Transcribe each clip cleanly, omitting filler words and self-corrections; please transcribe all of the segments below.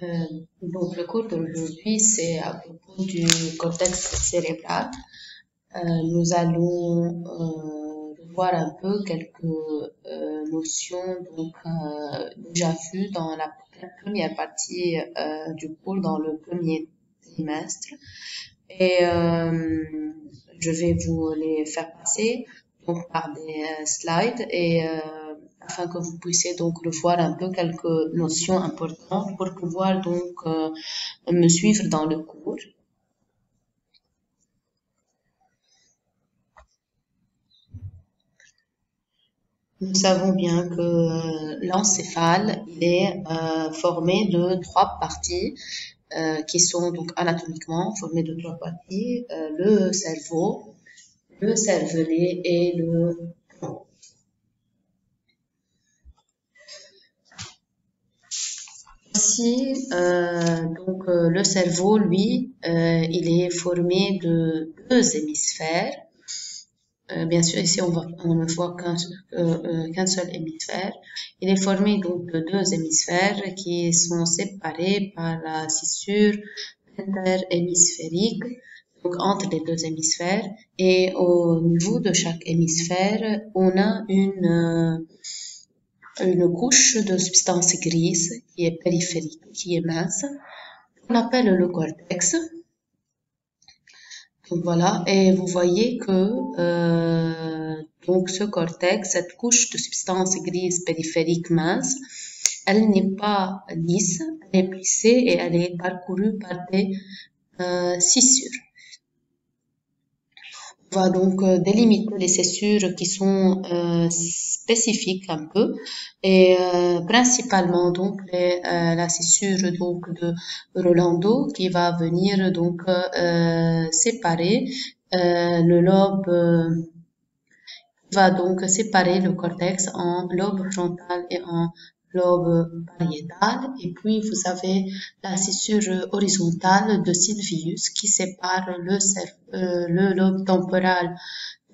Euh, donc, le cours d'aujourd'hui, c'est à propos du cortex cérébral. Nous allons revoir un peu quelques notions déjà vues dans la première partie du cours, dans le premier trimestre. Et je vais vous les faire passer donc par des slides et afin que vous puissiez donc revoir un peu quelques notions importantes pour pouvoir donc me suivre dans le cours. Nous savons bien que l'encéphale il est formé de trois parties qui sont donc anatomiquement formées de trois parties, le cerveau, le cervelet et le tronc. Ici, le cerveau, lui, il est formé de deux hémisphères. Bien sûr, ici, on ne voit qu'un seul hémisphère. Il est formé donc de deux hémisphères qui sont séparés par la scissure interhémisphérique, donc entre les deux hémisphères. Et au niveau de chaque hémisphère, on a une couche de substance grise qui est périphérique, qui est mince, qu'on appelle le cortex. Donc voilà, et vous voyez que donc ce cortex, cette couche de substance grise périphérique mince, elle n'est pas lisse, elle est plissée et elle est parcourue par des scissures. On va donc délimiter les scissures qui sont spécifiques un peu et principalement donc la scissure donc de Rolando qui va venir donc séparer le lobe va donc séparer le cortex en lobe frontal et en lobe pariétal. Et puis, vous avez la scissure horizontale de Sylvius qui sépare le lobe temporal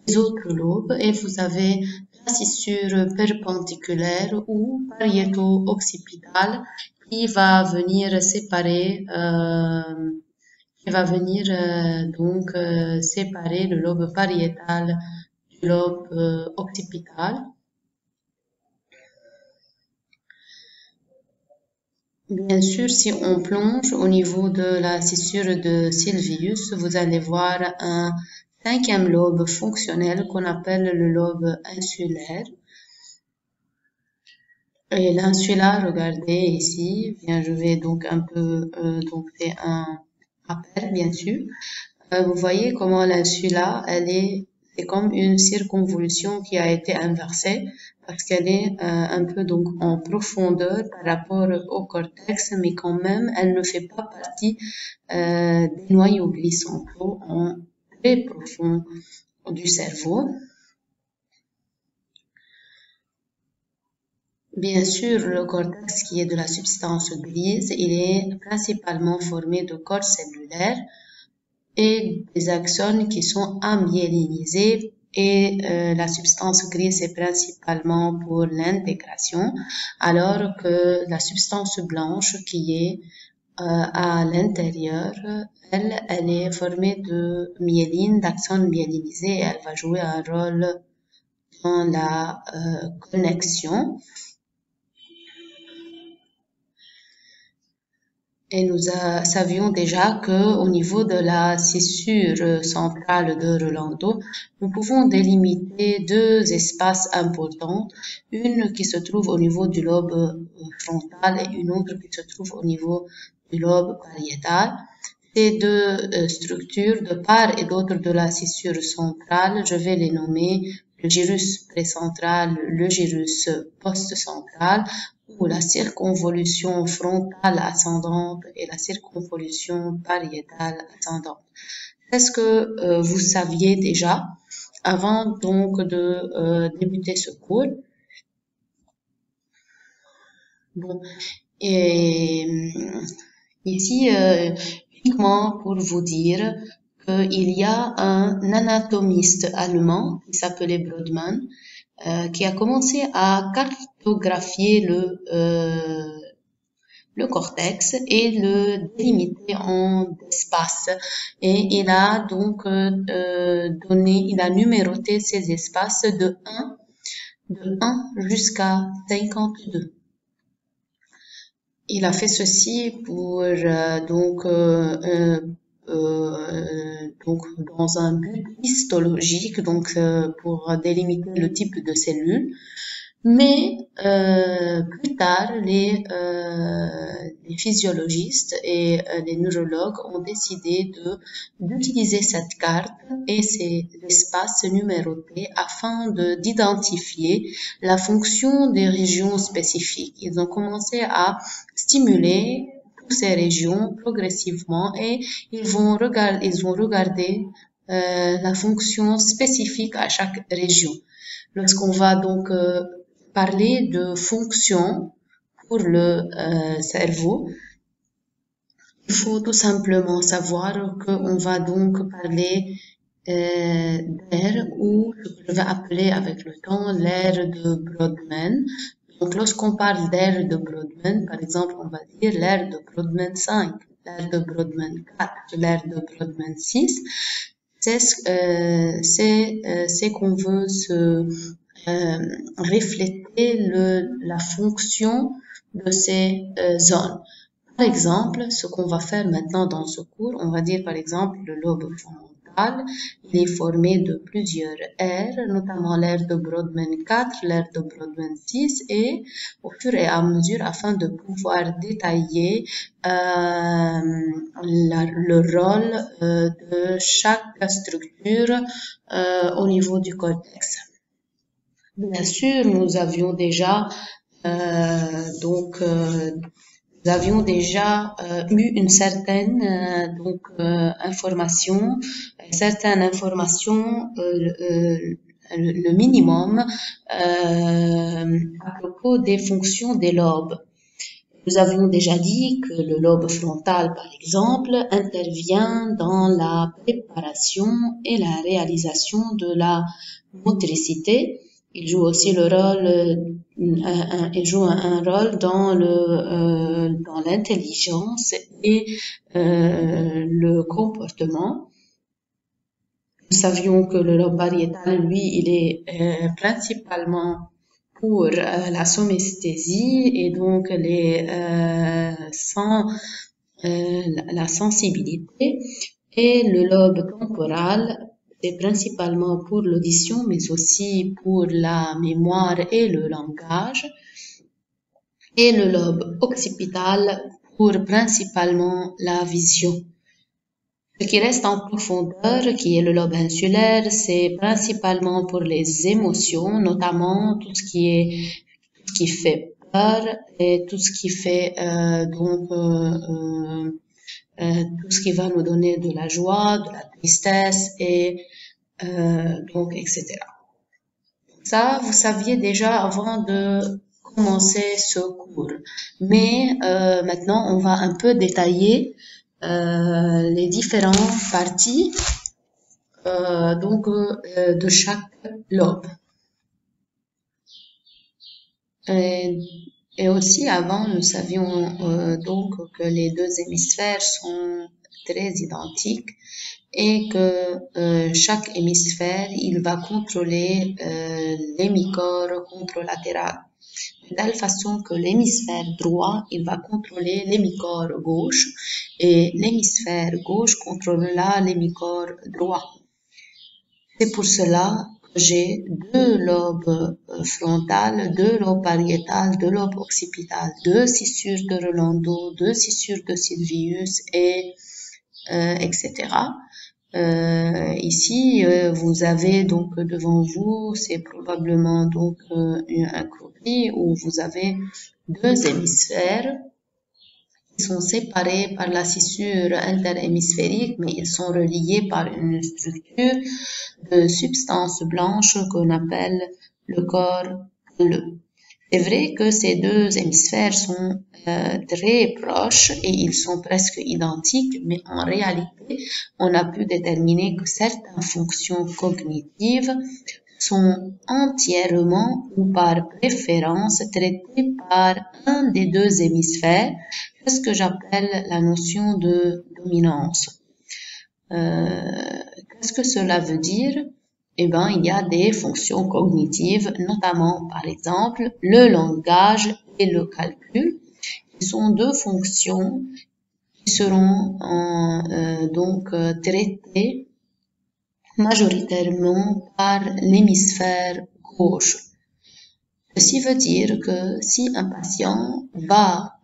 des autres lobes. Et vous avez la scissure perpendiculaire ou pariéto-occipitale qui va venir séparer séparer le lobe pariétal du lobe occipital. Bien sûr, si on plonge au niveau de la scissure de Sylvius, vous allez voir un cinquième lobe fonctionnel qu'on appelle le lobe insulaire. Et l'insula, regardez ici, bien, je vais donc un peu faire un rappel, bien sûr. Vous voyez comment l'insula, c'est comme une circonvolution qui a été inversée parce qu'elle est un peu donc en profondeur par rapport au cortex, mais quand même, elle ne fait pas partie des noyaux glycentraux en très profond du cerveau. Bien sûr, le cortex qui est de la substance grise, il est principalement formé de corps cellulaires et des axones qui sont amyélinisés et la substance grise est principalement pour l'intégration, alors que la substance blanche qui est à l'intérieur, elle est formée de myéline, d'axones myélinisés et elle va jouer un rôle dans la connexion. Et nous savions déjà que au niveau de la scissure centrale de Rolando, nous pouvons délimiter deux espaces importants, une qui se trouve au niveau du lobe frontal et une autre qui se trouve au niveau du lobe pariétal. Ces deux structures, de part et d'autre de la scissure centrale, je vais les nommer le gyrus précentral, le gyrus post-central, ou la circonvolution frontale ascendante et la circonvolution pariétale ascendante. Est-ce que vous saviez déjà avant donc de débuter ce cours? Bon, et ici uniquement pour vous dire qu'il y a un anatomiste allemand qui s'appelait Brodmann qui a commencé à cartographier le cortex et le délimiter en espaces. Et il a donc il a numéroté ces espaces de 1 jusqu'à 52. Il a fait ceci pour donc dans un but histologique, donc pour délimiter le type de cellules. Mais plus tard, les physiologistes et les neurologues ont décidé d'utiliser cette carte et ces espaces numérotés afin d'identifier la fonction des régions spécifiques. Ils ont commencé à stimuler toutes ces régions progressivement et ils ont regardé la fonction spécifique à chaque région. Lorsqu'on va donc parler de fonction pour le cerveau, il faut tout simplement savoir qu'on va donc parler d'air ou ce que je vais appeler avec le temps l'air de Brodmann. Donc lorsqu'on parle d'air de Brodmann, par exemple, on va dire l'air de Brodmann 5, l'air de Brodmann 4, l'air de Brodmann 6. C'est qu'on veut refléter la fonction de ces zones. Par exemple, ce qu'on va faire maintenant dans ce cours, on va dire par exemple le lobe frontal, il est formé de plusieurs aires, notamment l'aire de Brodmann 4, l'aire de Brodmann 6, et au fur et à mesure, afin de pouvoir détailler le rôle de chaque structure au niveau du cortex. Bien sûr, nous avions déjà eu une certaine information, le minimum à propos des fonctions des lobes. Nous avions déjà dit que le lobe frontal, par exemple, intervient dans la préparation et la réalisation de la motricité. Il joue aussi un rôle dans l'intelligence et le comportement. Nous savions que le lobe pariétal, lui, il est principalement pour la somesthésie et donc la sensibilité, et le lobe temporal, c'est principalement pour l'audition, mais aussi pour la mémoire et le langage. Et le lobe occipital pour principalement la vision. Ce qui reste en profondeur, qui est le lobe insulaire, c'est principalement pour les émotions, notamment tout ce qui fait peur et tout ce qui fait tout ce qui va nous donner de la joie, de la tristesse et etc. Ça, vous saviez déjà avant de commencer ce cours. Mais maintenant, on va un peu détailler les différentes parties de chaque lobe. Et aussi avant, nous savions donc que les deux hémisphères sont très identiques et que chaque hémisphère, il va contrôler l'hémicorps contralatéral. De telle façon que l'hémisphère droit, il va contrôler l'hémicorps gauche et l'hémisphère gauche contrôlera l'hémicorps droit. C'est pour cela que j'ai deux lobes frontales, deux lobes pariétales, deux lobes occipitales, deux scissures de Rolando, deux scissures de Sylvius et etc. Ici, vous avez donc devant vous, c'est probablement donc un croquis où vous avez deux hémisphères qui sont séparés par la scissure interhémisphérique, mais ils sont reliés par une structure de substance blanche qu'on appelle le corps calleux. C'est vrai que ces deux hémisphères sont très proches et ils sont presque identiques, mais en réalité, on a pu déterminer que certaines fonctions cognitives sont entièrement ou par préférence traitées par un des deux hémisphères, Qu'est-ce que j'appelle la notion de dominance? Qu'est-ce que cela veut dire? Eh ben, il y a des fonctions cognitives, notamment, par exemple, le langage et le calcul, qui sont deux fonctions qui seront traitées majoritairement par l'hémisphère gauche. Ceci veut dire que si un patient va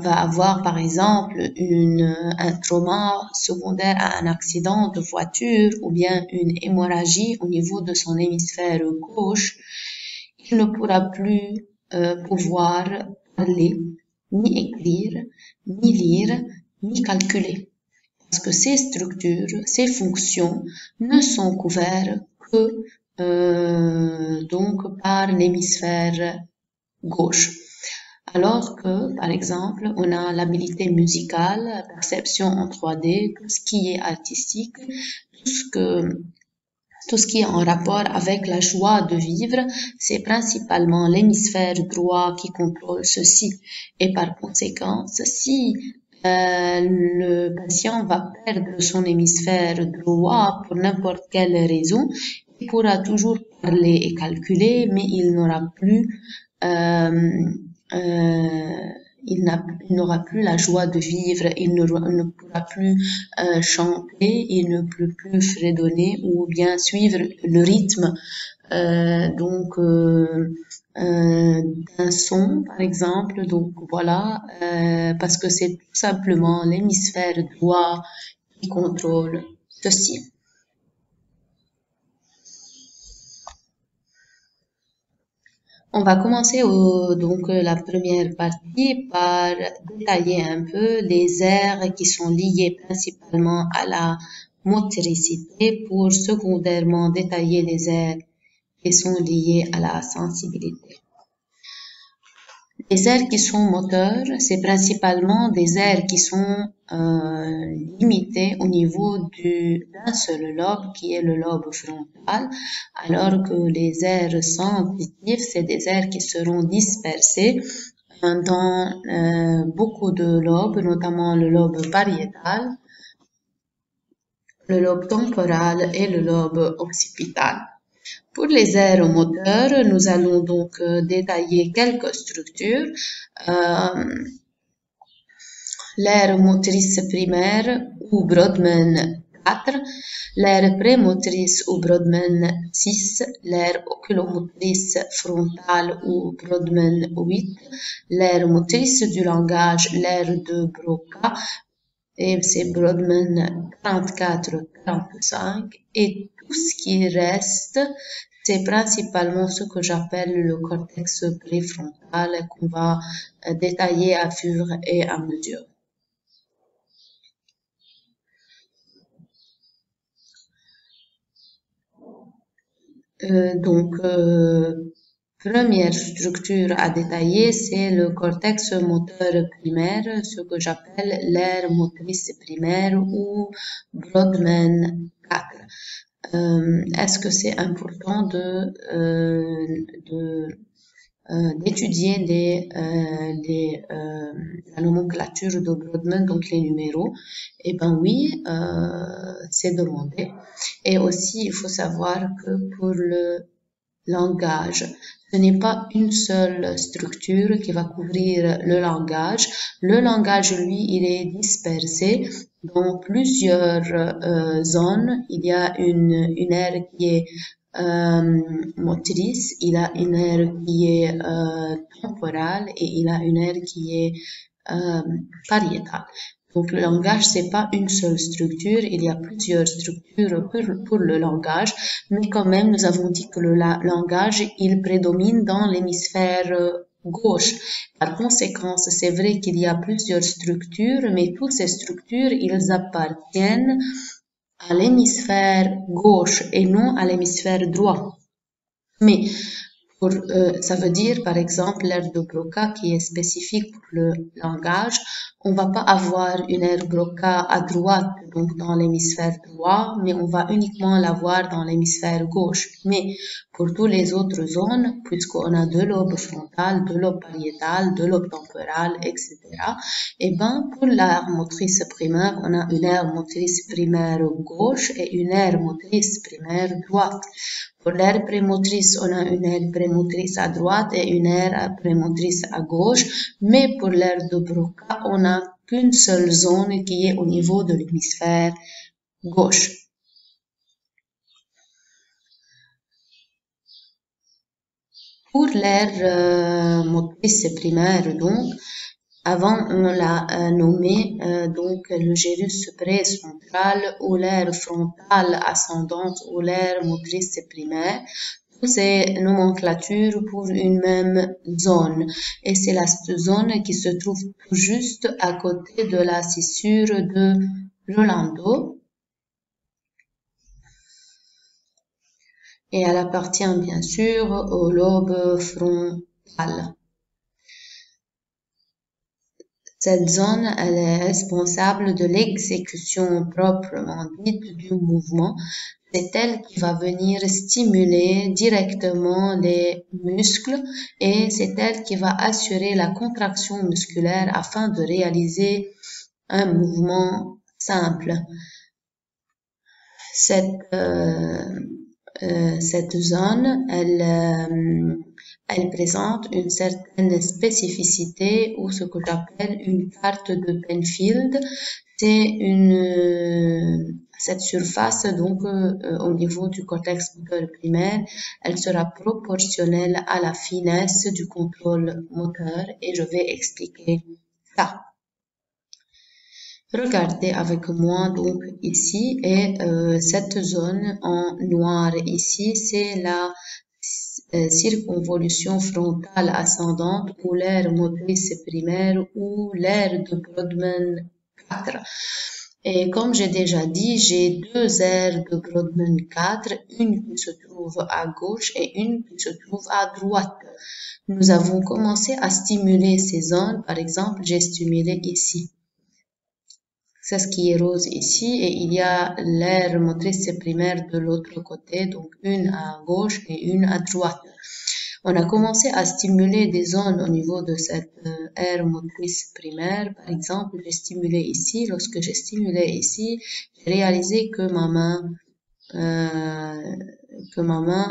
avoir par exemple un trauma secondaire à un accident de voiture ou bien une hémorragie au niveau de son hémisphère gauche, il ne pourra plus pouvoir parler, ni écrire, ni lire, ni calculer. Parce que ces structures, ces fonctions ne sont couvertes que par l'hémisphère gauche. Alors que, par exemple, on a l'habilité musicale, perception en 3D, tout ce qui est artistique, tout ce qui est en rapport avec la joie de vivre, c'est principalement l'hémisphère droit qui contrôle ceci. Et par conséquent, si le patient va perdre son hémisphère droit pour n'importe quelle raison, il pourra toujours parler et calculer, mais il n'aura plus la joie de vivre, il ne pourra plus chanter, il ne peut plus fredonner ou bien suivre le rythme d'un son, par exemple. Donc voilà, parce que c'est tout simplement l'hémisphère droit qui contrôle ceci. On va commencer la première partie par détailler un peu les aires qui sont liées principalement à la motricité pour secondairement détailler les aires qui sont liées à la sensibilité. Les aires qui sont moteurs, c'est principalement des aires qui sont limitées au niveau d'un seul lobe qui est le lobe frontal, alors que les aires sensitives, c'est des aires qui seront dispersées dans beaucoup de lobes, notamment le lobe pariétal, le lobe temporal et le lobe occipital. Pour les aires moteurs, nous allons donc détailler quelques structures. L'aire motrice primaire ou Brodmann 4, l'aire prémotrice ou Brodmann 6, l'aire oculomotrice frontale ou Brodmann 8, l'aire motrice du langage, l'aire de Broca, et c'est Brodmann 44-45, et tout ce qui reste, c'est principalement ce que j'appelle le cortex préfrontal qu'on va détailler à fur et à mesure. Première structure à détailler, c'est le cortex moteur primaire, ce que j'appelle l'aire motrice primaire ou Brodmann 4. Est-ce que c'est important d'étudier la nomenclature de Brodmann, donc les numéros? Eh ben oui, c'est demandé. Et aussi, il faut savoir que pour le langage, ce n'est pas une seule structure qui va couvrir le langage. Le langage, lui, il est dispersé dans plusieurs zones. Il y a une aire qui est motrice, il y a une aire qui est temporale et il y a une aire qui est pariétale. Donc le langage, c'est pas une seule structure, il y a plusieurs structures pour le langage, mais quand même, nous avons dit que le langage, il prédomine dans l'hémisphère gauche. Par conséquent, c'est vrai qu'il y a plusieurs structures, mais toutes ces structures, ils appartiennent à l'hémisphère gauche et non à l'hémisphère droit. Mais ça veut dire, par exemple, l'aire de Broca qui est spécifique pour le langage. On va pas avoir une aire Broca à droite, donc dans l'hémisphère droit, mais on va uniquement l'avoir dans l'hémisphère gauche. Mais Pour toutes les autres zones, puisqu'on a deux lobes frontales, deux lobes pariétales, deux lobes temporales, etc. Et ben, pour l'aire motrice primaire, on a une aire motrice primaire gauche et une aire motrice primaire droite. Pour l'aire prémotrice, on a une aire prémotrice à droite et une aire prémotrice à gauche. Mais pour l'aire de Broca, on n'a qu'une seule zone qui est au niveau de l'hémisphère gauche. Pour l'aire motrice primaire, donc, avant on l'a nommé donc le gyrus précentral ou l'aire frontale ascendante ou l'aire motrice primaire. Toutes ces nomenclatures pour une même zone. Et c'est la zone qui se trouve tout juste à côté de la scissure de Rolando. Et elle appartient bien sûr au lobe frontal. Cette zone, elle est responsable de l'exécution proprement dite du mouvement. C'est elle qui va venir stimuler directement les muscles et c'est elle qui va assurer la contraction musculaire afin de réaliser un mouvement simple. Cette zone, elle présente une certaine spécificité ou ce que j'appelle une carte de Penfield. C'est cette surface, donc, au niveau du cortex moteur primaire, elle sera proportionnelle à la finesse du contrôle moteur et je vais expliquer ça. Regardez avec moi donc ici et cette zone en noir ici, c'est la circonvolution frontale ascendante ou l'aire motrice primaire ou l'aire de Brodmann 4. Et comme j'ai déjà dit, j'ai deux aires de Brodmann 4, une qui se trouve à gauche et une qui se trouve à droite. Nous avons commencé à stimuler ces zones, par exemple, j'ai stimulé ici. C'est ce qui est rose ici et il y a l'aire motrice primaire de l'autre côté, donc une à gauche et une à droite. On a commencé à stimuler des zones au niveau de cette aire motrice primaire. Par exemple, j'ai stimulé ici. Lorsque j'ai stimulé ici, j'ai réalisé que ma main,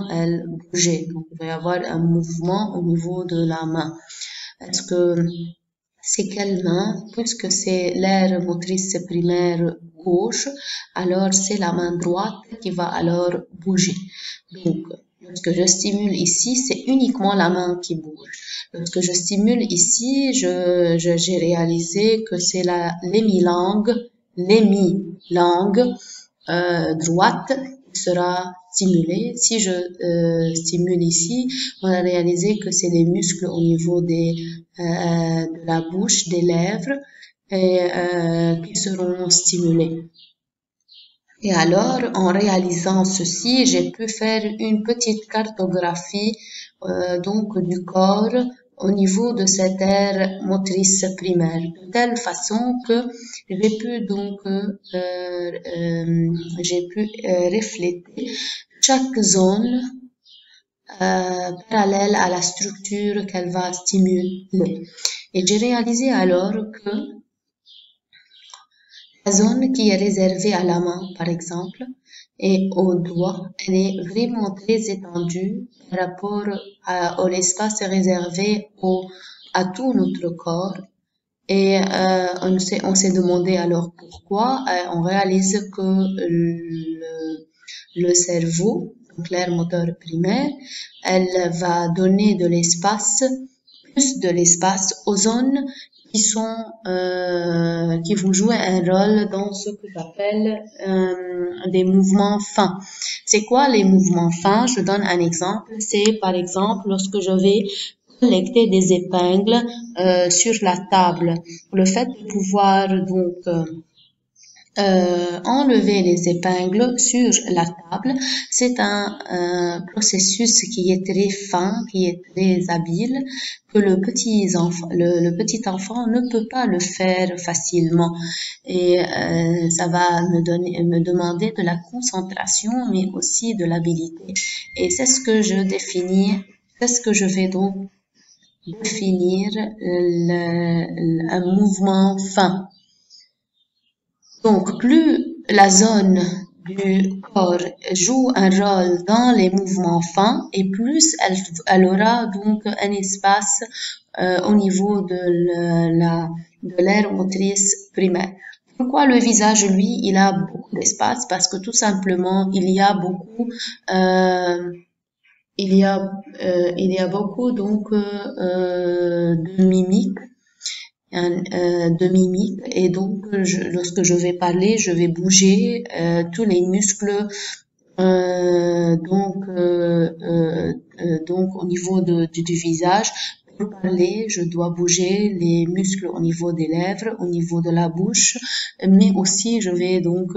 elle bougeait. Donc, il va y avoir un mouvement au niveau de la main. Est-ce que c'est quelle main? Puisque c'est l'aire motrice primaire gauche, alors c'est la main droite qui va alors bouger. Donc, lorsque je stimule ici, c'est uniquement la main qui bouge. Lorsque je stimule ici, j'ai réalisé que c'est l'hémilangue droite qui sera stimulée. Si je stimule ici, on a réalisé que c'est les muscles au niveau de la bouche, des lèvres, et qui seront stimulés. Et alors, en réalisant ceci, j'ai pu faire une petite cartographie donc du corps au niveau de cette aire motrice primaire, de telle façon que j'ai pu donc refléter chaque zone parallèle à la structure qu'elle va stimuler. Et j'ai réalisé alors que la zone qui est réservée à la main, par exemple, et au doigt, elle est vraiment très étendue par rapport à l'espace réservé à tout notre corps. Et on s'est demandé alors pourquoi. On réalise que le cerveau, donc l'aire moteur primaire, elle va donner plus de l'espace aux zones qui vont jouer un rôle dans ce que j'appelle des mouvements fins. C'est quoi les mouvements fins? Je donne un exemple. C'est par exemple lorsque je vais collecter des épingles sur la table. Le fait de pouvoir donc enlever les épingles sur la table. C'est un processus qui est très fin, qui est très habile, que le petit enfant ne peut pas le faire facilement. Et ça va me demander de la concentration, mais aussi de l'habilité. Et c'est ce que je définis, c'est ce que je vais donc définir un mouvement fin. Donc, plus la zone du corps joue un rôle dans les mouvements fins et plus elle aura donc un espace au niveau de l'aire motrice primaire. Pourquoi le visage, lui, il a beaucoup d'espace? Parce que tout simplement, il y a beaucoup donc de mimique et donc lorsque je vais parler, je vais bouger tous les muscles donc au niveau du visage. Pour parler, je dois bouger les muscles au niveau des lèvres, au niveau de la bouche, mais aussi je vais donc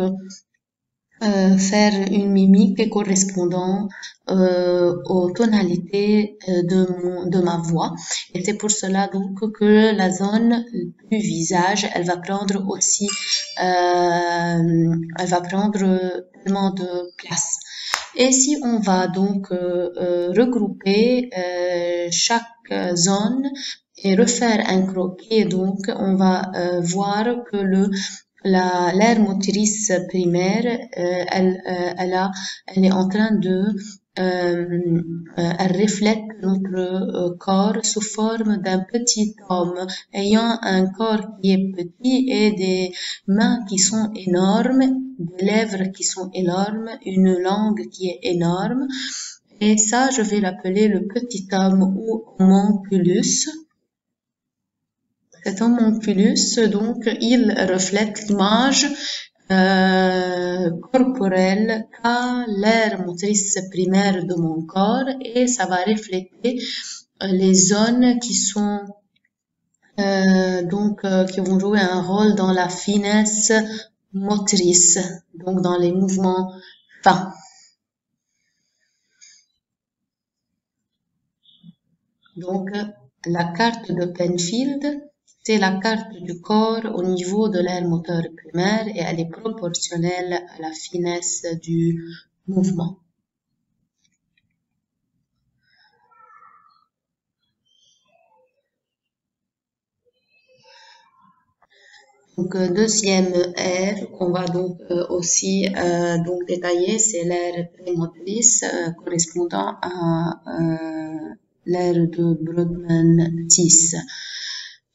faire une mimique correspondant aux tonalités de ma voix. Et c'est pour cela donc que la zone du visage, elle va prendre aussi, elle va prendre tellement de place. Et si on va donc regrouper chaque zone et refaire un croquis, donc on va voir que l'aire motrice primaire, elle est en train de, elle reflète notre corps sous forme d'un petit homme ayant un corps qui est petit et des mains qui sont énormes, des lèvres qui sont énormes, une langue qui est énorme. Et ça, je vais l'appeler le petit homme ou homunculus. Cet homunculus, donc, il reflète l'image corporelle qu'a l'aire motrice primaire de mon corps et ça va refléter les zones qui sont qui vont jouer un rôle dans la finesse motrice, donc dans les mouvements fins. Donc, la carte de Penfield, c'est la carte du corps au niveau de l'aire moteur primaire et elle est proportionnelle à la finesse du mouvement. Donc, deuxième aire qu'on va donc aussi donc détailler, c'est l'aire prémotrice correspondant à l'aire de Brodmann-Tis.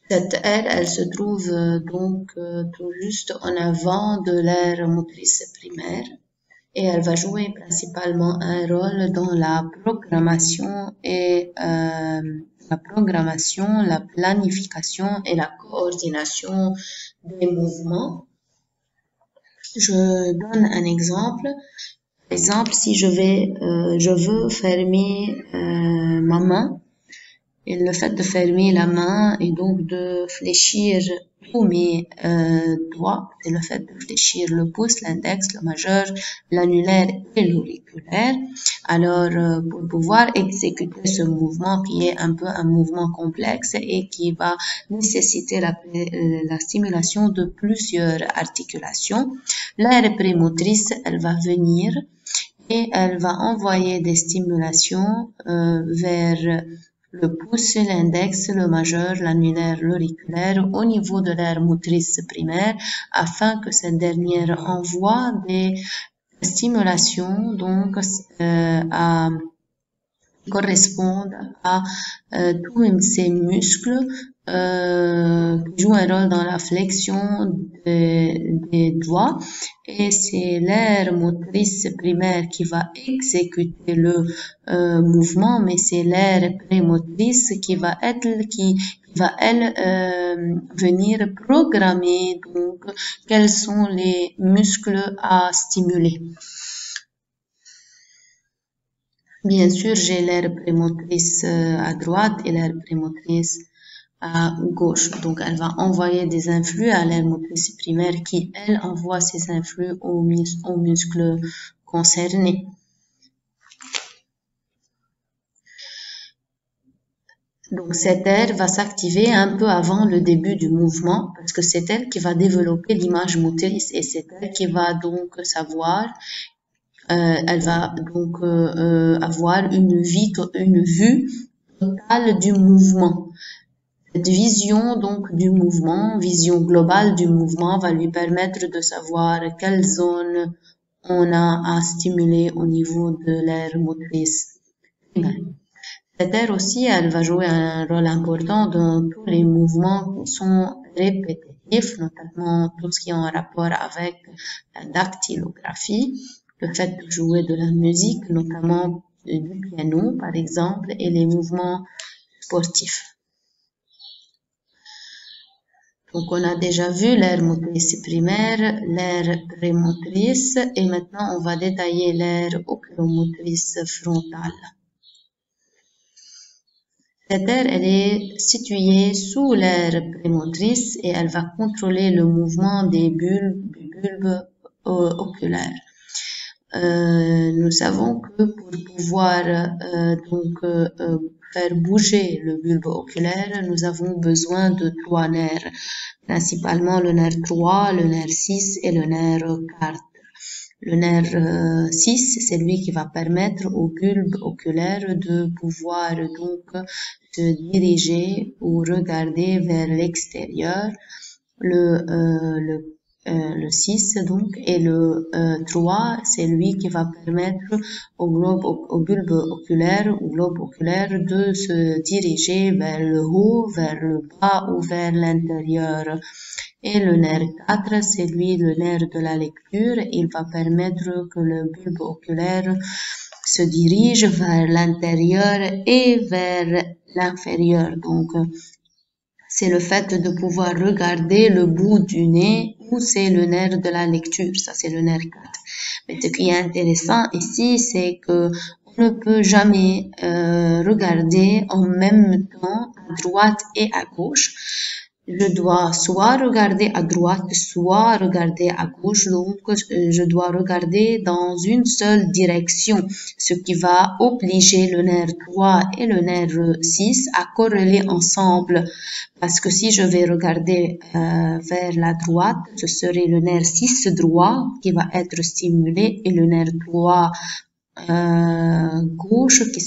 Cette aire, elle se trouve donc tout juste en avant de l'aire motrice primaire et elle va jouer principalement un rôle dans la programmation et la planification et la coordination des mouvements. Je donne un exemple. Par exemple, si je veux fermer ma main, et le fait de fermer la main et donc de fléchir tous mes doigts, c'est le fait de fléchir le pouce, l'index, le majeur, l'annulaire et l'auriculaire. Alors, pour pouvoir exécuter ce mouvement qui est un peu un mouvement complexe et qui va nécessiter la stimulation de plusieurs articulations, l'aire prémotrice, elle va venir et elle va envoyer des stimulations vers le pouce, l'index, le majeur, l'annulaire, l'auriculaire au niveau de l'aire motrice primaire afin que cette dernière envoie des stimulations donc correspondent à tous ces muscles qui jouent un rôle dans la flexion des doigts et c'est l'aire motrice primaire qui va exécuter le mouvement, mais c'est l'aire prémotrice qui va venir programmer donc quels sont les muscles à stimuler. Bien sûr, j'ai l'aire prémotrice à droite et l'aire prémotrice à gauche. Donc, elle va envoyer des influx à l'aire motrice primaire qui, elle, envoie ces influx aux muscles concernés. Donc, cette aire va s'activer un peu avant le début du mouvement parce que c'est elle qui va développer l'image motrice et c'est elle qui va donc savoir, elle va donc avoir une vue totale du mouvement. Cette vision donc du mouvement, vision globale du mouvement va lui permettre de savoir quelle zone on a à stimuler au niveau de l'aire motrice primaire. Cette aire aussi, elle va jouer un rôle important dans tous les mouvements qui sont répétitifs, notamment tout ce qui est en rapport avec la dactylographie, le fait de jouer de la musique, notamment du piano par exemple, et les mouvements sportifs. Donc, on a déjà vu l'aire motrice primaire, l'aire prémotrice, et maintenant, on va détailler l'aire oculomotrice frontale. Cette aire, elle est située sous l'aire prémotrice et elle va contrôler le mouvement des bulbes oculaires. Nous savons que pour pouvoir faire bouger le bulbe oculaire, nous avons besoin de 3 nerfs, principalement le nerf 3, le nerf 6 et le nerf 4. Le nerf 6, c'est lui qui va permettre au bulbe oculaire de pouvoir donc se diriger ou regarder vers l'extérieur. Le 6 donc et le 3 c'est lui qui va permettre au bulbe oculaire ou globe oculaire de se diriger vers le haut, vers le bas ou vers l'intérieur. Et le nerf 4 c'est lui le nerf de la lecture, il va permettre que le bulbe oculaire se dirige vers l'intérieur et vers l'inférieur. Donc c'est le fait de pouvoir regarder le bout du nez ou c'est le nerf de la lecture, ça c'est le nerf 4. Mais ce qui est intéressant ici, c'est que on ne peut jamais regarder en même temps à droite et à gauche. Je dois soit regarder à droite, soit regarder à gauche. Donc, je dois regarder dans une seule direction, ce qui va obliger le nerf 3 et le nerf 6 à corréler ensemble. Parce que si je vais regarder vers la droite, ce serait le nerf 6 droit qui va être stimulé et le nerf 3 gauche qui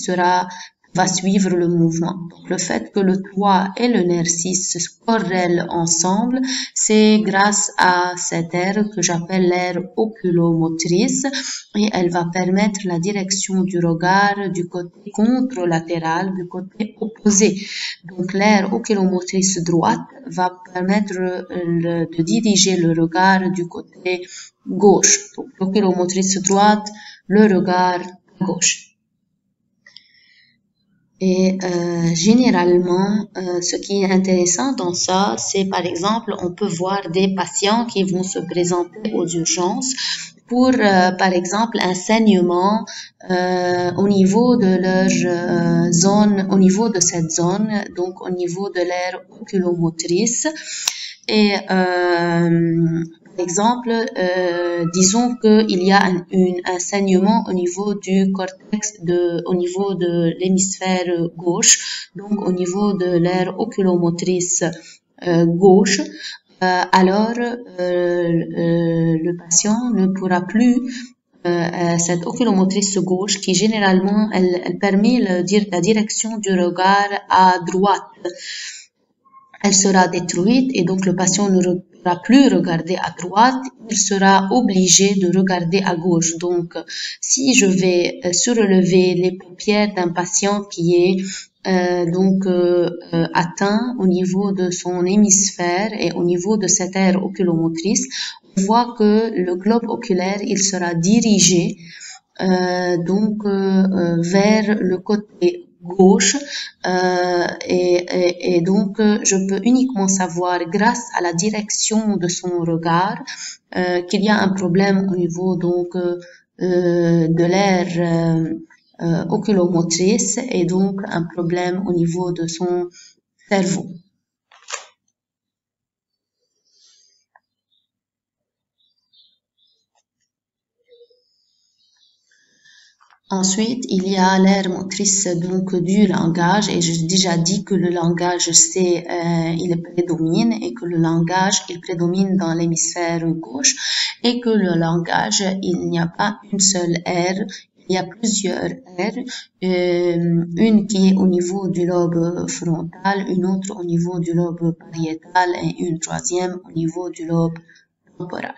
va suivre le mouvement. Donc, le fait que le 3 et le nerf 6 se corrèlent ensemble, c'est grâce à cette aire que j'appelle l'aire oculomotrice et elle va permettre la direction du regard du côté contralatéral, du côté opposé. Donc, l'aire oculomotrice droite va permettre de diriger le regard du côté gauche. Donc, l'oculomotrice droite, le regard à gauche. Et généralement, ce qui est intéressant dans ça, c'est par exemple, on peut voir des patients qui vont se présenter aux urgences pour, par exemple, un saignement au niveau de leur zone, au niveau de cette zone, donc au niveau de l'aire oculomotrice. Et par exemple, disons qu'il y a un saignement au niveau du cortex, au niveau de l'hémisphère gauche, donc au niveau de l'aire oculomotrice gauche. Alors, le patient ne pourra plus cette oculomotrice gauche qui généralement elle permet la direction du regard à droite. Elle sera détruite et donc le patient ne pourra plus regarder à droite, il sera obligé de regarder à gauche. Donc, si je vais surlever les paupières d'un patient qui est atteint au niveau de son hémisphère et au niveau de cette aire oculomotrice, on voit que le globe oculaire, il sera dirigé vers le côté gauche et donc je peux uniquement savoir grâce à la direction de son regard qu'il y a un problème au niveau donc de l'aire oculomotrice et donc un problème au niveau de son cerveau. Ensuite, il y a l'aire motrice donc du langage, et j'ai déjà dit que le langage il prédomine, et que le langage il prédomine dans l'hémisphère gauche, et que le langage il n'y a pas une seule aire, il y a plusieurs aires, une qui est au niveau du lobe frontal, une autre au niveau du lobe pariétal et une troisième au niveau du lobe temporal.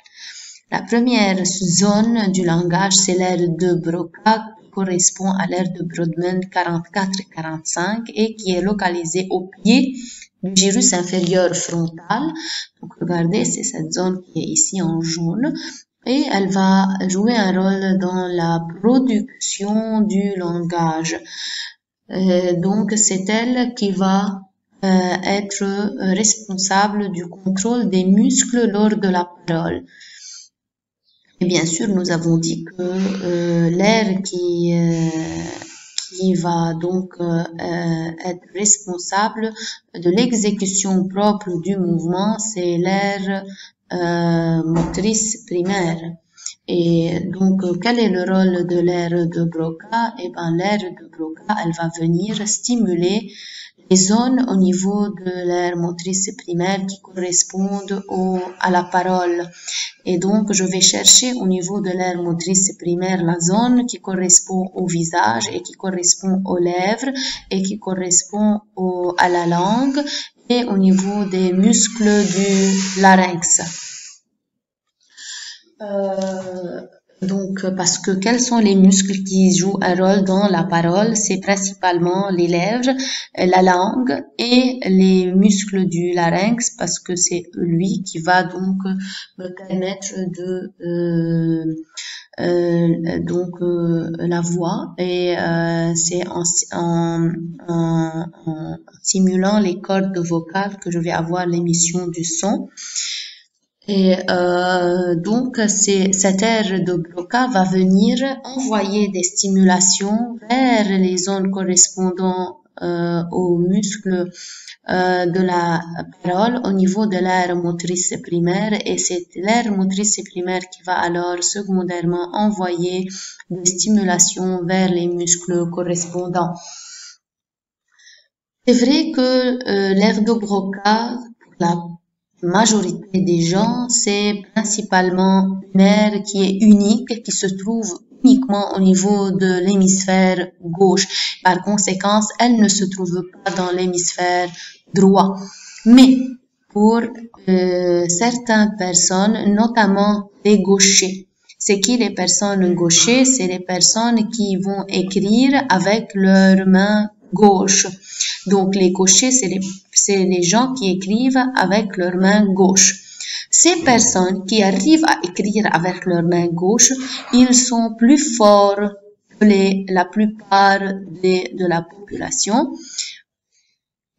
La première zone du langage, c'est l'aire de Broca, qui correspond à l'aire de Brodmann 44-45 et qui est localisée au pied du gyrus inférieur frontal. Donc regardez, c'est cette zone qui est ici en jaune. Et elle va jouer un rôle dans la production du langage. Donc c'est elle qui va être responsable du contrôle des muscles lors de la parole. Et bien sûr, nous avons dit que l'aire qui va donc être responsable de l'exécution propre du mouvement, c'est l'aire motrice primaire. Et donc, quel est le rôle de l'aire de Broca? Eh ben, l'aire de Broca, elle va venir stimuler les zones au niveau de l'aire motrice primaire qui correspondent à la parole. Et donc, je vais chercher au niveau de l'aire motrice primaire la zone qui correspond au visage et qui correspond aux lèvres et qui correspond à la langue et au niveau des muscles du larynx. Donc, parce que quels sont les muscles qui jouent un rôle dans la parole? C'est principalement les lèvres, la langue et les muscles du larynx, parce que c'est lui qui va donc me permettre de la voix, et c'est en simulant les cordes vocales que je vais avoir l'émission du son. Et donc, cette aire de Broca va venir envoyer des stimulations vers les zones correspondant aux muscles de la parole au niveau de l'aire motrice primaire, et c'est l'aire motrice primaire qui va alors secondairement envoyer des stimulations vers les muscles correspondants. C'est vrai que l'aire de Broca, pour la majorité des gens, c'est principalement une aire qui est unique, qui se trouve uniquement au niveau de l'hémisphère gauche. Par conséquent, elle ne se trouve pas dans l'hémisphère droit. Mais pour certaines personnes, notamment les gauchers, c'est qui les personnes gauchers? C'est les personnes qui vont écrire avec leur main gauche. Donc, les gauchers, c'est les gens qui écrivent avec leur main gauche. Ces personnes qui arrivent à écrire avec leur main gauche, ils sont plus forts que la plupart de la population.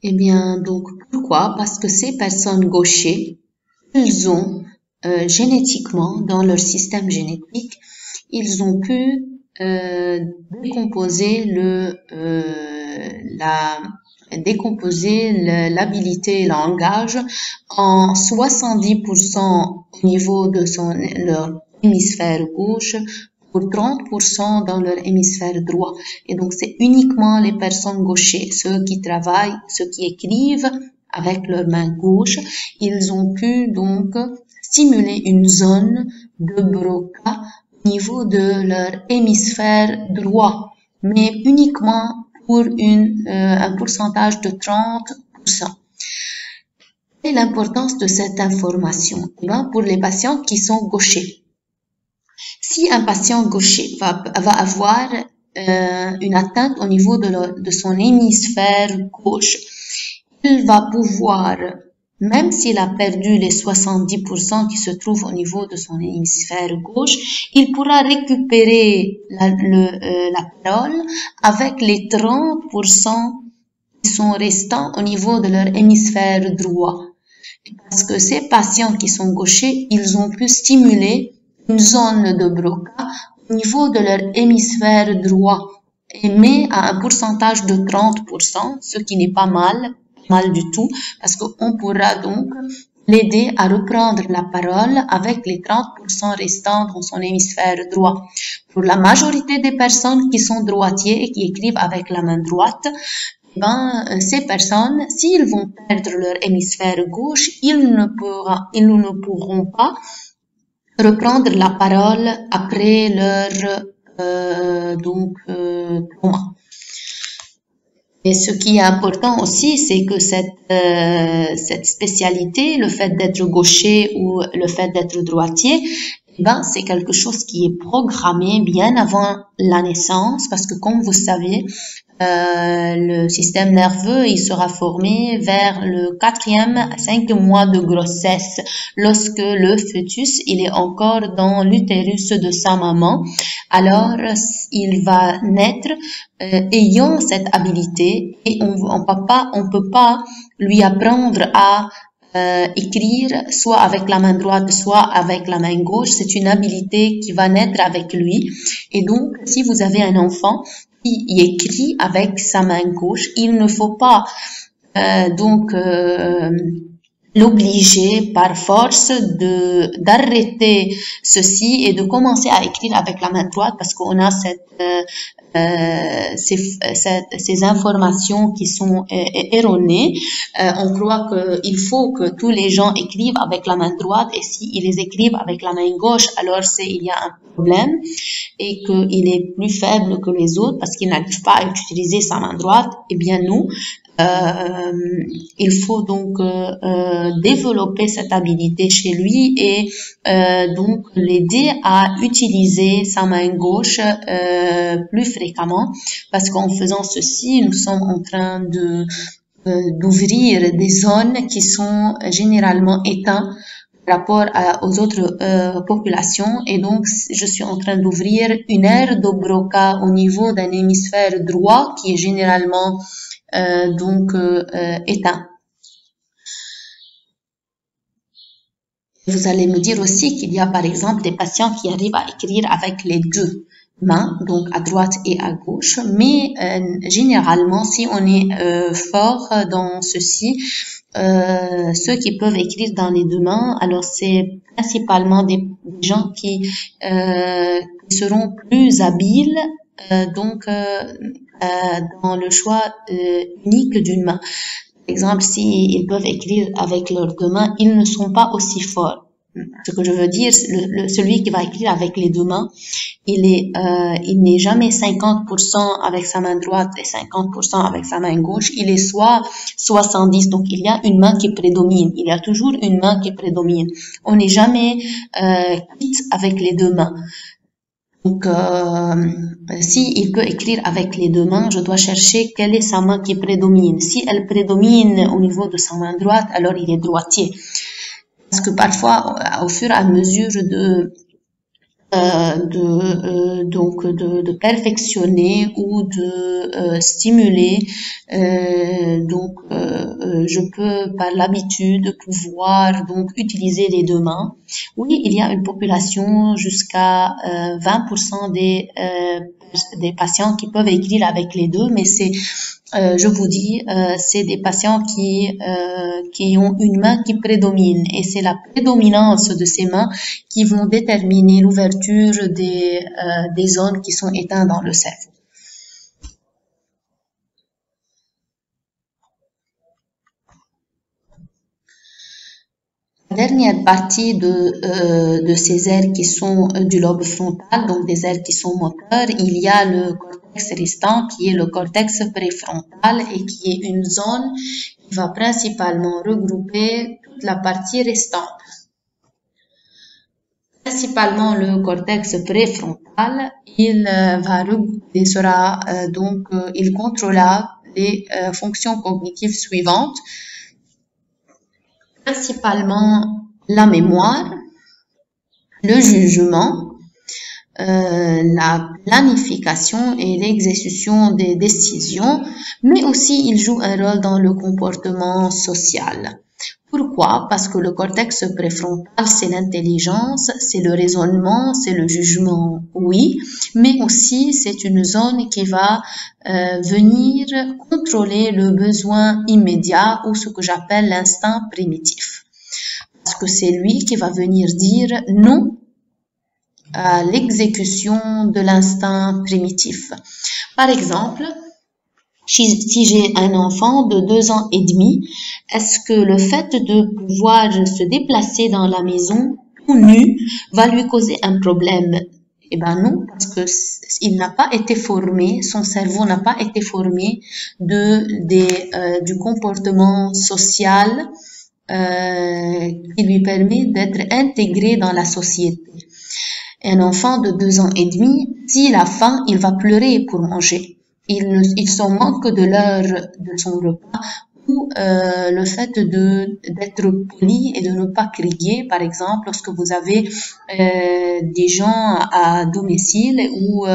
Eh bien, donc, pourquoi? Parce que ces personnes gauchers, ils ont génétiquement, dans leur système génétique, ils ont pu décomposer l'habilité langage en 70% au niveau de leur hémisphère gauche, pour 30% dans leur hémisphère droit. Et donc, c'est uniquement les personnes gauchers, ceux qui travaillent, ceux qui écrivent avec leur main gauche, ils ont pu donc stimuler une zone de Broca au niveau de leur hémisphère droit, mais uniquement pour un pourcentage de 30%. Quelle est l'importance de cette information? Pour les patients qui sont gauchers. Si un patient gaucher va avoir une atteinte au niveau de son hémisphère gauche, il va pouvoir, même s'il a perdu les 70% qui se trouvent au niveau de son hémisphère gauche, il pourra récupérer la parole avec les 30% qui sont restants au niveau de leur hémisphère droit. Parce que ces patients qui sont gauchers, ils ont pu stimuler une zone de Broca au niveau de leur hémisphère droit, mais à un pourcentage de 30%, ce qui n'est pas mal du tout, parce qu'on pourra donc l'aider à reprendre la parole avec les 30% restants dans son hémisphère droit. Pour la majorité des personnes qui sont droitiers et qui écrivent avec la main droite, ces personnes, s'ils vont perdre leur hémisphère gauche, ils ne pourront pas reprendre la parole après leur trauma. Et ce qui est important aussi, c'est que cette spécialité, le fait d'être gaucher ou le fait d'être droitier, c'est quelque chose qui est programmé bien avant la naissance, parce que comme vous savez, le système nerveux, il sera formé vers le 4e à 5e mois de grossesse, lorsque le fœtus, il est encore dans l'utérus de sa maman. Alors, il va naître ayant cette habilité, et on peut pas lui apprendre à écrire soit avec la main droite, soit avec la main gauche. C'est une habilité qui va naître avec lui. Et donc, si vous avez un enfant qui écrit avec sa main gauche, il ne faut pas l'obliger par force d'arrêter ceci et de commencer à écrire avec la main droite, parce qu'on a ces informations qui sont erronées. On croit qu'il faut que tous les gens écrivent avec la main droite, et s'ils les écrivent avec la main gauche, alors il y a un problème et qu'il est plus faible que les autres parce qu'il n'arrive pas à utiliser sa main droite. Eh bien nous, il faut donc développer cette habilité chez lui et donc l'aider à utiliser sa main gauche plus fréquemment, parce qu'en faisant ceci, nous sommes en train d'ouvrir des zones qui sont généralement éteintes par rapport aux autres populations, et donc je suis en train d'ouvrir une aire de Broca au niveau d'un hémisphère droit qui est généralement éteint. Vous allez me dire aussi qu'il y a par exemple des patients qui arrivent à écrire avec les deux mains, donc à droite et à gauche, mais généralement si on est fort dans ceci, ceux qui peuvent écrire dans les deux mains, alors c'est principalement des gens qui seront plus habiles dans le choix unique d'une main. Par exemple, s'ils peuvent écrire avec leurs deux mains, ils ne sont pas aussi forts. Ce que je veux dire, celui qui va écrire avec les deux mains, il n'est jamais 50% avec sa main droite et 50% avec sa main gauche. Il est soit 70. Donc, il y a une main qui prédomine. Il y a toujours une main qui prédomine. On n'est jamais quitte avec les deux mains. Donc, s'il peut écrire avec les deux mains, je dois chercher quelle est sa main qui prédomine. Si elle prédomine au niveau de sa main droite, alors il est droitier. Parce que parfois, au fur et à mesure de perfectionner ou de stimuler, je peux par l'habitude pouvoir donc utiliser les deux mains. Oui, il y a une population jusqu'à 20% des patients qui peuvent écrire avec les deux, mais c'est je vous dis, c'est des patients qui ont une main qui prédomine, et c'est la prédominance de ces mains qui vont déterminer l'ouverture des zones qui sont éteintes dans le cerveau. La dernière partie de ces aires qui sont du lobe frontal, donc des aires qui sont moteurs, il y a le cortex restant qui est le cortex préfrontal et qui est une zone qui va principalement regrouper toute la partie restante. Principalement le cortex préfrontal, il contrôlera les fonctions cognitives suivantes. Principalement la mémoire, le jugement, la planification et l'exécution des décisions, mais aussi il joue un rôle dans le comportement social. Pourquoi? Parce que le cortex préfrontal, c'est l'intelligence, c'est le raisonnement, c'est le jugement, oui, mais aussi c'est une zone qui va venir contrôler le besoin immédiat ou ce que j'appelle l'instinct primitif. parce que c'est lui qui va venir dire non à l'exécution de l'instinct primitif. Par exemple, si j'ai un enfant de 2 ans et demi, est-ce que le fait de pouvoir se déplacer dans la maison tout nu va lui causer un problème? Eh ben non, parce que il n'a pas été formé, son cerveau n'a pas été formé du comportement social qui lui permet d'être intégré dans la société. Un enfant de 2 ans et demi, s'il a faim, il va pleurer pour manger. Il s'en manque de son repas, ou le fait d'être poli et de ne pas crier, par exemple, lorsque vous avez des gens à domicile ou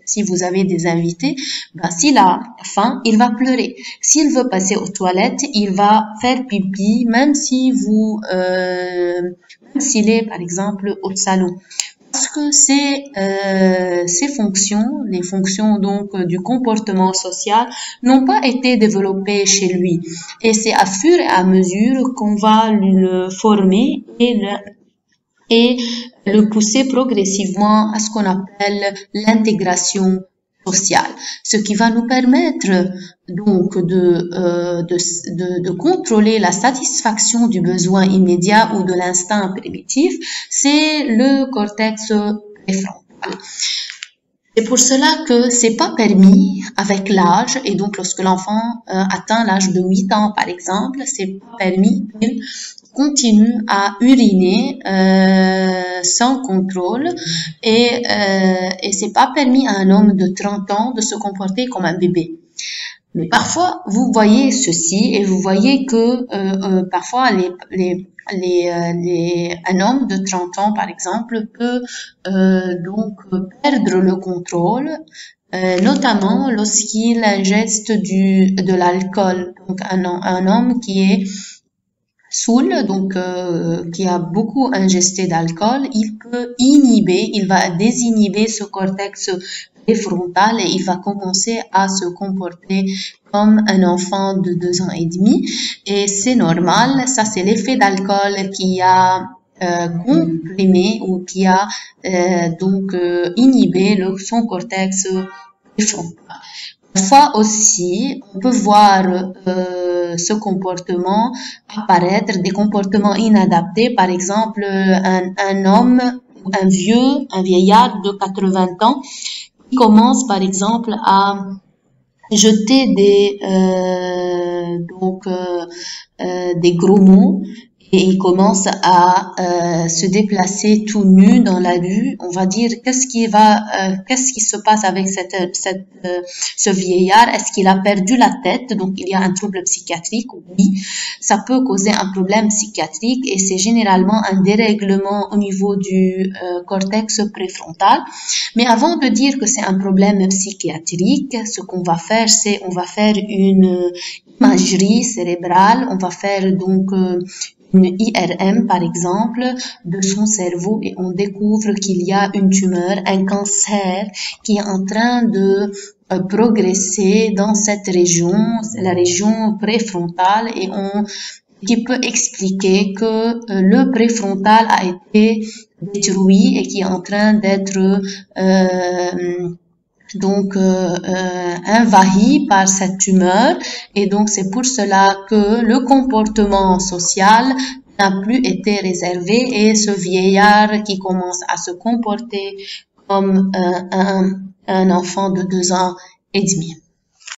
si vous avez des invités, ben, s'il a faim, il va pleurer. S'il veut passer aux toilettes, il va faire pipi, même s'il est, par exemple, au salon. Parce que ces fonctions, les fonctions donc du comportement social, n'ont pas été développées chez lui. Et c'est à fur et à mesure qu'on va le former et le pousser progressivement à ce qu'on appelle l'intégration sociale, ce qui va nous permettre donc de contrôler la satisfaction du besoin immédiat ou de l'instinct primitif, c'est le cortex préfrontal. C'est pour cela que c'est pas permis avec l'âge, et donc lorsque l'enfant atteint l'âge de 8 ans par exemple, c'est pas permis qu'il continue à uriner sans contrôle, et c'est pas permis à un homme de 30 ans de se comporter comme un bébé. Mais parfois vous voyez ceci et vous voyez que parfois un homme de 30 ans par exemple peut donc perdre le contrôle, notamment lorsqu'il ingeste de l'alcool. Donc un homme qui est saoul, donc qui a beaucoup ingesté d'alcool, il va désinhiber ce cortex préfrontal et il va commencer à se comporter comme un enfant de 2 ans et demi. Et c'est normal, ça c'est l'effet d'alcool qui a comprimé ou qui a inhibé son cortex préfrontal. Parfois aussi, on peut voir ce comportement apparaître, des comportements inadaptés. Par exemple, un homme, un vieillard de 80 ans qui commence par exemple à jeter des gros mots, et il commence à se déplacer tout nu dans la rue. On va dire qu'est-ce qui se passe avec ce vieillard? Est-ce qu'il a perdu la tête? Donc il y a un trouble psychiatrique. Oui, ça peut causer un problème psychiatrique et c'est généralement un dérèglement au niveau du cortex préfrontal. Mais avant de dire que c'est un problème psychiatrique, ce qu'on va faire, c'est on va faire une imagerie cérébrale. On va faire donc une IRM par exemple de son cerveau et on découvre qu'il y a une tumeur, un cancer qui est en train de progresser dans cette région, la région préfrontale, et qui peut expliquer que le préfrontal a été détruit et qui est en train d'être envahi par cette tumeur, et donc c'est pour cela que le comportement social n'a plus été réservé et ce vieillard qui commence à se comporter comme un enfant de 2 ans et demi.